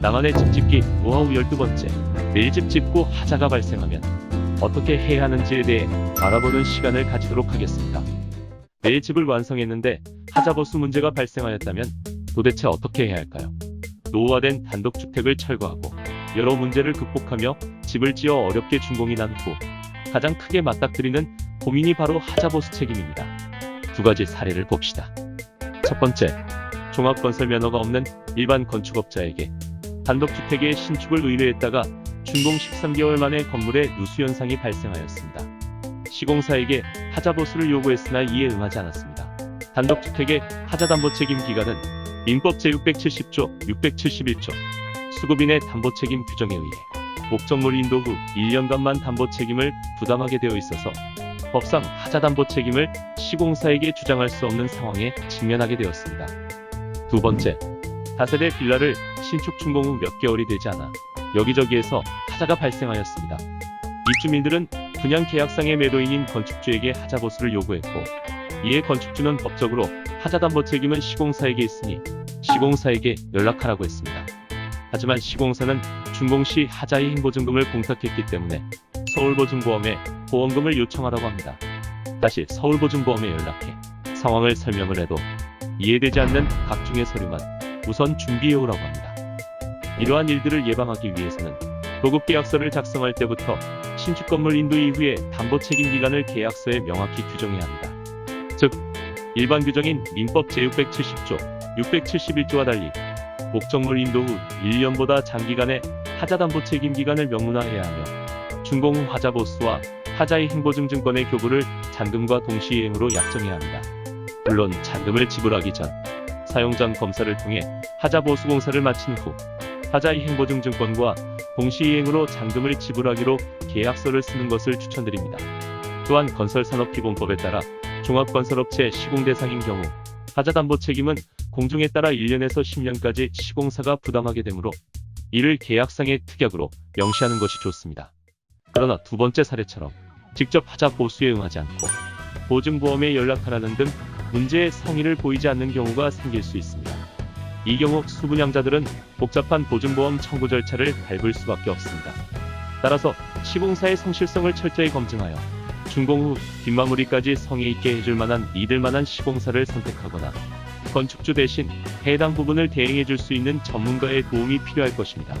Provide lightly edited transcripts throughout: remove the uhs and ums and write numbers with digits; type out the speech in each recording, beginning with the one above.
나만의 집 짓기 노하우 12번째. 매일 집 짓고 하자가 발생하면 어떻게 해야 하는지에 대해 알아보는 시간을 가지도록 하겠습니다. 매일 집을 완성했는데 하자보수 문제가 발생하였다면 도대체 어떻게 해야 할까요? 노후화된 단독주택을 철거하고 여러 문제를 극복하며 집을 지어 어렵게 준공이 난 후 가장 크게 맞닥뜨리는 고민이 바로 하자보수 책임입니다. 두 가지 사례를 봅시다. 첫 번째, 종합건설 면허가 없는 일반 건축업자에게 단독주택의 신축을 의뢰했다가 준공 13개월 만에 건물에 누수 현상이 발생하였습니다. 시공사에게 하자보수를 요구했으나 이에 응하지 않았습니다. 단독주택의 하자담보 책임 기간은 민법 제670조, 671조 수급인의 담보 책임 규정에 의해 목적물 인도 후 1년간만 담보 책임을 부담하게 되어 있어서 법상 하자담보 책임을 시공사에게 주장할 수 없는 상황에 직면하게 되었습니다. 두 번째, 다세대 빌라를 신축 준공 후 몇 개월이 되지 않아 여기저기에서 하자가 발생하였습니다. 입주민들은 분양 계약상의 매도인인 건축주에게 하자보수를 요구했고, 이에 건축주는 법적으로 하자담보 책임은 시공사에게 있으니 시공사에게 연락하라고 했습니다. 하지만 시공사는 준공 시 하자의 행보증금을 공탁했기 때문에 서울보증보험에 보험금을 요청하라고 합니다. 다시 서울보증보험에 연락해 상황을 설명을 해도 이해되지 않는 각종의 서류만 우선 준비해오라고 합니다. 이러한 일들을 예방하기 위해서는 도급계약서를 작성할 때부터 신축 건물 인도 이후에 담보 책임 기간을 계약서에 명확히 규정해야 합니다. 즉, 일반 규정인 민법 제670조, 671조와 달리 목적물 인도 후 1년보다 장기간의 하자담보 책임 기간을 명문화해야 하며 준공 후 하자보수와 하자의 행보증증권의 교부를 잔금과 동시이행으로 약정해야 합니다. 물론 잔금을 지불하기 전 사용장 검사를 통해 하자보수 공사를 마친 후 하자의 행보증증권과 동시이행으로 잔금을 지불하기로 계약서를 쓰는 것을 추천드립니다. 또한 건설산업기본법에 따라 종합건설업체 시공 대상인 경우 하자담보 책임은 공중에 따라 1년에서 10년까지 시공사가 부담하게 되므로 이를 계약상의 특약으로 명시하는 것이 좋습니다. 그러나 두 번째 사례처럼 직접 하자보수에 응하지 않고 보증보험에 연락하라는 등 문제의 성의를 보이지 않는 경우가 생길 수 있습니다. 이 경우 수분양자들은 복잡한 보증보험 청구 절차를 밟을 수밖에 없습니다. 따라서 시공사의 성실성을 철저히 검증하여 준공 후 뒷마무리까지 성의 있게 해줄 만한 믿을 만한 시공사를 선택하거나 건축주 대신 해당 부분을 대행해 줄 수 있는 전문가의 도움이 필요할 것입니다.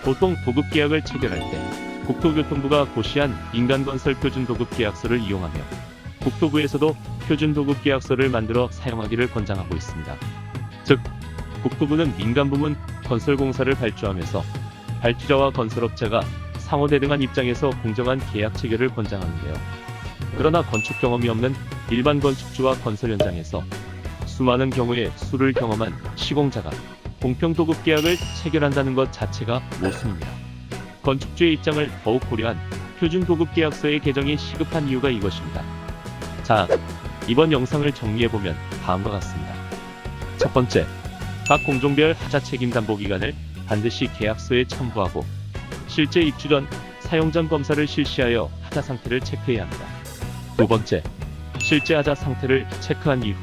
보통 도급계약을 체결할 때 국토교통부가 고시한 민간건설 표준도급계약서를 이용하며 국토부에서도 표준도급계약서를 만들어 사용하기를 권장하고 있습니다. 즉, 국토부는 민간부문 건설공사를 발주하면서 발주자와 건설업자가 상호 대등한 입장에서 공정한 계약 체결을 권장하는데요. 그러나 건축 경험이 없는 일반 건축주와 건설 현장에서 수많은 경우에 수를 경험한 시공자가 공평 도급 계약을 체결한다는 것 자체가 모순입니다. 건축주의 입장을 더욱 고려한 표준 도급 계약서의 개정이 시급한 이유가 이것입니다. 자, 이번 영상을 정리해보면 다음과 같습니다. 첫 번째, 각 공종별 하자 책임 담보 기간을 반드시 계약서에 첨부하고 실제 입주 전 사용장 검사를 실시하여 하자 상태를 체크해야 합니다. 두 번째, 실제 하자 상태를 체크한 이후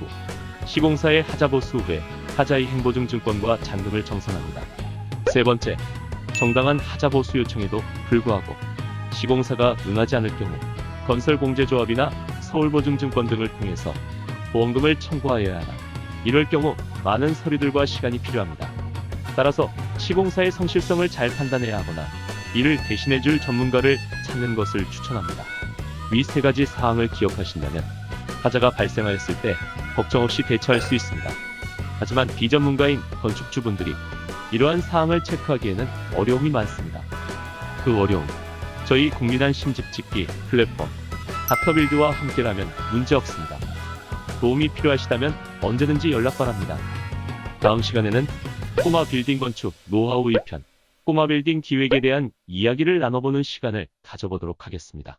시공사의 하자보수 후에 하자의 행보증증권과 잔금을 정산합니다. 세 번째, 정당한 하자보수 요청에도 불구하고 시공사가 응하지 않을 경우 건설공제조합이나 서울보증증권 등을 통해서 보험금을 청구하여야 하나, 이럴 경우 많은 서류들과 시간이 필요합니다. 따라서 시공사의 성실성을 잘 판단해야 하거나 이를 대신해줄 전문가를 찾는 것을 추천합니다. 위 세 가지 사항을 기억하신다면 하자가 발생하였을 때 걱정 없이 대처할 수 있습니다. 하지만 비전문가인 건축주분들이 이러한 사항을 체크하기에는 어려움이 많습니다. 그 어려움, 저희 국민한 심집짓기 플랫폼 닥터빌드와 함께라면 문제없습니다. 도움이 필요하시다면 언제든지 연락 바랍니다. 다음 시간에는 꼬마 빌딩 건축 노하우 2편, 꼬마 빌딩 기획에 대한 이야기를 나눠보는 시간을 가져보도록 하겠습니다.